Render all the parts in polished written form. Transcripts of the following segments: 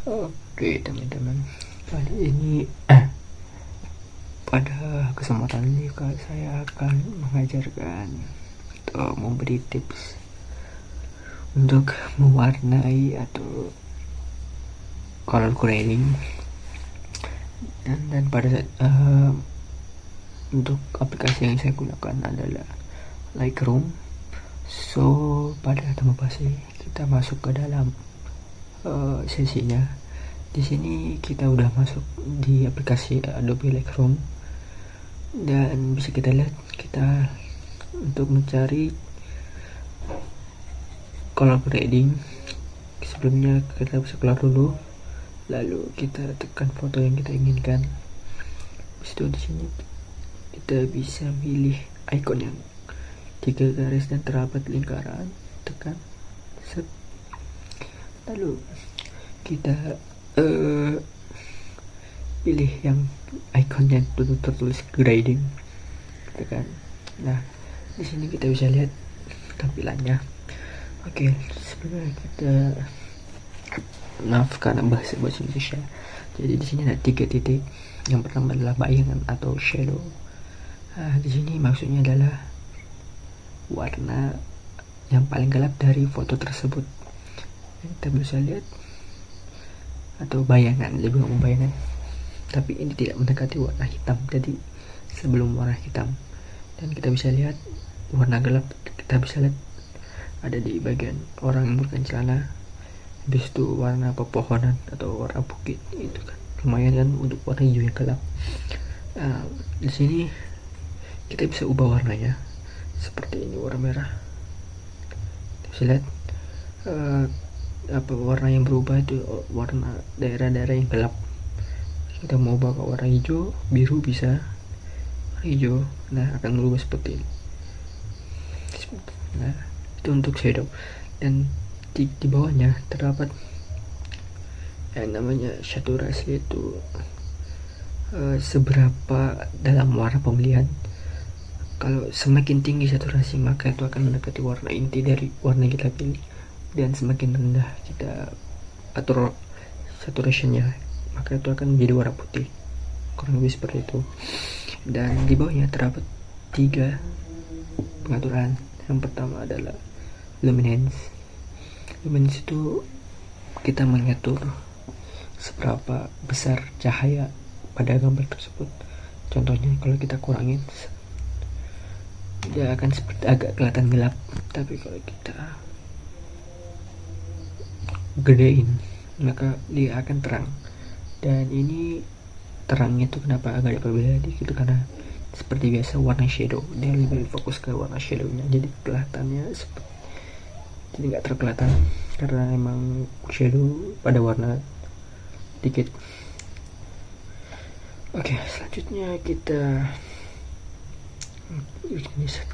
Oke teman-teman, kali ini pada kesempatan ini saya akan mengajarkan atau memberi tips untuk mewarnai atau color grading dan pada saat untuk aplikasi yang saya gunakan adalah Lightroom. So pada tanpa basi kita masuk ke dalam sesinya. Di sini kita udah masuk di aplikasi Adobe Lightroom dan bisa kita lihat kita untuk mencari color grading. Sebelumnya kita bisa keluar dulu, lalu kita tekan foto yang kita inginkan. Habis itu di sini kita bisa pilih icon yang 3 garis dan terabat lingkaran, tekan set. Lalu kita pilih yang ikonnya tertulis grading, tekan. Nah, di sini kita bisa lihat tampilannya. Oke, sebelumnya kita maaf karena bahasa Indonesia. Jadi di sini ada 3 titik. Yang pertama adalah bayangan atau shadow. Nah, di sini maksudnya adalah warna yang paling gelap dari foto tersebut. Kita bisa lihat, atau bayangan, lebih ngomong bayangan, tapi ini tidak mendekati warna hitam, jadi sebelum warna hitam. Dan kita bisa lihat warna gelap, kita bisa lihat ada di bagian orang yang menggunakan celana. Habis itu warna pepohonan atau warna bukit, itu kan lumayan kan untuk warna hijau yang gelap. Nah, di sini kita bisa ubah warnanya seperti ini, warna merah. Kita bisa lihat warna yang berubah itu warna daerah-daerah yang gelap. Kita mau ubah ke warna hijau, biru bisa, hijau. Nah, akan berubah seperti ini. Nah, itu untuk shadow. Dan di bawahnya terdapat yang namanya saturasi, itu seberapa dalam warna pemilihan. Kalau semakin tinggi saturasi maka itu akan mendekati warna inti dari warna yang kita pilih, dan semakin rendah kita atur saturationnya maka itu akan menjadi warna putih, kurang lebih seperti itu. Dan di bawahnya terdapat 3 pengaturan. Yang pertama adalah luminance. Luminance itu kita mengatur seberapa besar cahaya pada gambar tersebut. Contohnya kalau kita kurangin, dia akan seperti agak kelihatan gelap, tapi kalau kita gedein maka dia akan terang. Dan ini terangnya tuh kenapa agak berbeda gitu, karena seperti biasa warna shadow, dia lebih fokus ke warna shadownya, jadi kelihatannya seperti, jadi nggak terkelihatan karena emang shadow pada warna dikit. Oke, selanjutnya kita ini set.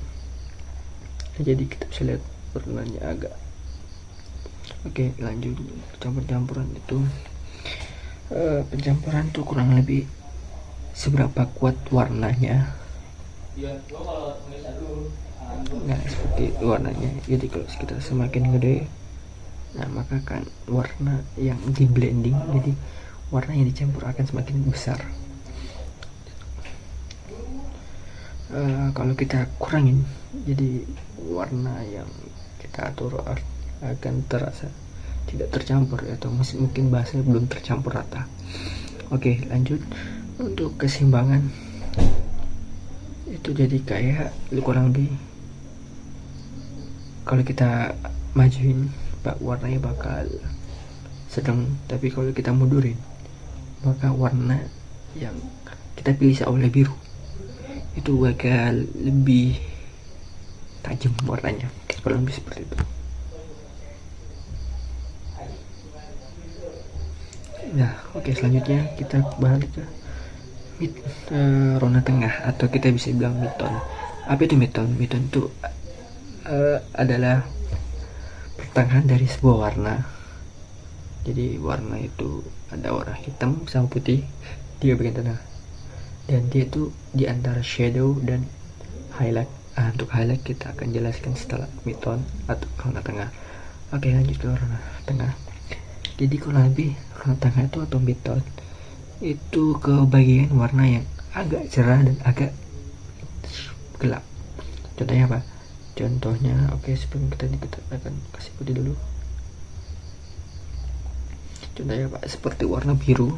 Jadi kita bisa lihat warnanya agak. Oke, lanjut campur-campuran itu. Pencampuran tuh kurang lebih seberapa kuat warnanya. Nah, seperti itu warnanya. Jadi kalau kita semakin gede, nah maka kan warna yang di blending, jadi warna yang dicampur akan semakin besar. Kalau kita kurangin, jadi warna yang kita atur akan terasa tidak tercampur, atau mungkin bahasa belum tercampur rata. Oke, lanjut untuk keseimbangan itu, jadi kayak kurang lebih kalau kita majuin warnanya bakal sedang, tapi kalau kita mundurin maka warna yang kita pilih awalnya biru itu bakal lebih tajam warnanya, kalau lebih seperti itu. Nah, oke, selanjutnya kita balik ke rona tengah, atau kita bisa bilang midtone. Apa itu midtone? Midtone itu adalah pertengahan dari sebuah warna. Jadi warna itu ada warna hitam sama putih di bagian tengah, dan dia itu di antara shadow dan highlight. Untuk highlight kita akan jelaskan setelah midtone atau rona tengah. Oke, lanjut ke rona tengah. Jadi kurang lebih tengah itu atau midtone itu ke bagian warna yang agak cerah dan agak gelap. Contohnya apa? Contohnya, oke, sebelum kita akan kasih putih dulu. Contohnya apa? Seperti warna biru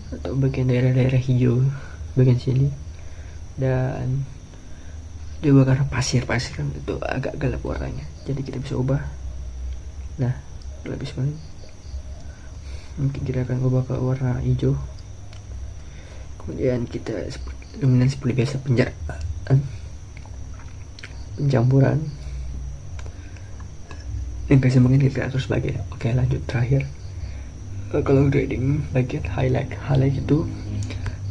atau bagian daerah-daerah hijau bagian sini, dan juga karena pasir kan itu agak gelap warnanya, jadi kita bisa ubah. Nah, lebih sekali mungkin kita akan ubah ke warna hijau, kemudian kita luminan seperti biasa pencampuran yang kasih mungkin kita terus bagian. Oke, lanjut terakhir. Kalau grading bagian highlight itu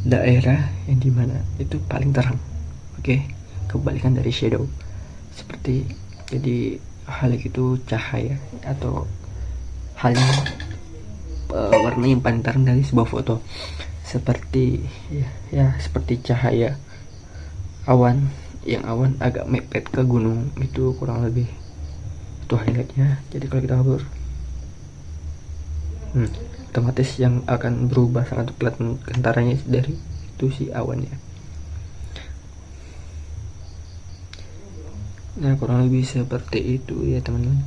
daerah yang dimana itu paling terang. Oke, kebalikan dari shadow. Seperti jadi highlight itu cahaya atau halnya warna yang paling terang dari sebuah foto. Seperti ya seperti cahaya awan, yang awan agak mepet ke gunung, itu kurang lebih itu highlightnya. Jadi kalau kita kabur otomatis yang akan berubah sangat kelihatan kentaranya dari itu si awannya. Nah, kurang lebih seperti itu ya teman-teman.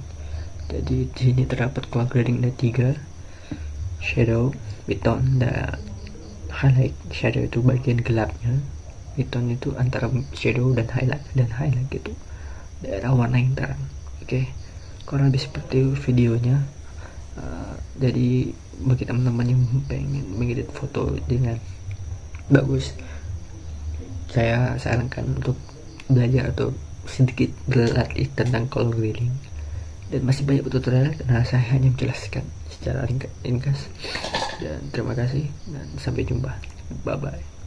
Jadi di sini terdapat color grading ada 3, shadow, midtone, dan highlight. Shadow itu bagian gelapnya, midtone itu antara shadow dan highlight itu daerah warna yang terang. Oke, kurang lebih seperti videonya. Jadi bagi teman-teman yang pengen mengedit foto dengan bagus, saya sarankan untuk belajar atau sedikit berlatih tentang color grading, dan masih banyak tutorial karena saya hanya menjelaskan secara ringkas. Dan terima kasih dan sampai jumpa, bye bye.